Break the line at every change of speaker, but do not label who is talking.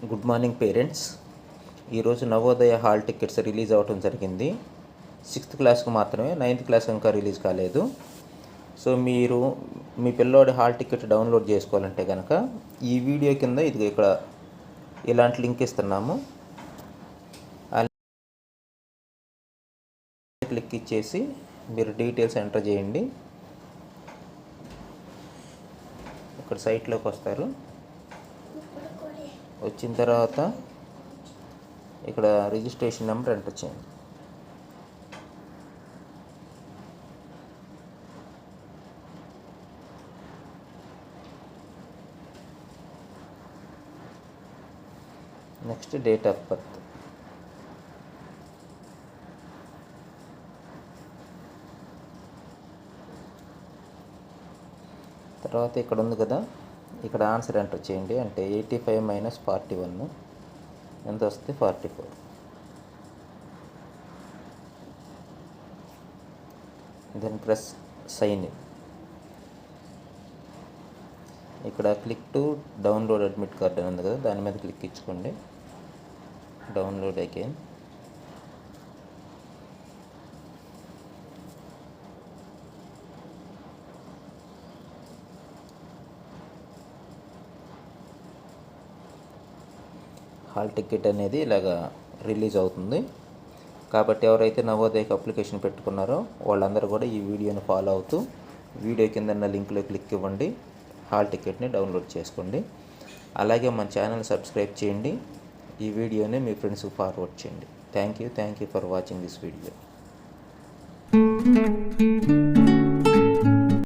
Good morning parents. ఈరోజు Navodaya hall tickets release అవ్వడం జరిగింది. 6th క్లాస్కి మాత్రమే, 9th క్లాస్ ఇంకా రిలీజ్ కాలేదు. సో మీరు మీ పిల్లోడి హాల్ టికెట్ డౌన్లోడ్ చేసుకోవాలంటే కనుక ఈ వీడియో కింద ఇది ఇక్కడ ఇలాంటి లింక్ ఇస్తున్నాము. ఆ క్లిక్ ఇచ్చేసి మీరు డీటెయిల్స్ ఎంటర్ చేయండి. ఇక్కడ సైట్లోకి వస్తారు. వచ్చిన తర్వాత ఇక్కడ రిజిస్ట్రేషన్ నెంబర్ ఎంటర్ చేయండి. నెక్స్ట్ డేట్ ఆఫ్ బర్త్, తర్వాత ఇక్కడ ఉంది కదా, ఇక్కడ ఆన్సర్ ఎంటర్ చేయండి. అంటే 85 - 41 ఎంత వస్తుంది? 44. Then press sign in. ఇక్కడ click to download admit card అని ఉంది కదా, దాని మీద క్లిక్ ఇచ్చుకోండి. Download again. హాల్ టికెట్ అనేది ఇలాగా రిలీజ్ అవుతుంది. కాబట్టి ఎవరైతే నవోదయకి అప్లికేషన్ పెట్టుకున్నారో వాళ్ళందరూ కూడా ఈ వీడియోని ఫాలో అవుతూ వీడియో కింద ఉన్న లింక్లో క్లిక్ ఇవ్వండి, హాల్ టికెట్ని డౌన్లోడ్ చేసుకోండి. అలాగే మన ఛానల్ సబ్స్క్రైబ్ చేయండి. ఈ వీడియోని మీ ఫ్రెండ్స్కి ఫార్వర్డ్ చేయండి. Thank you for watching this video.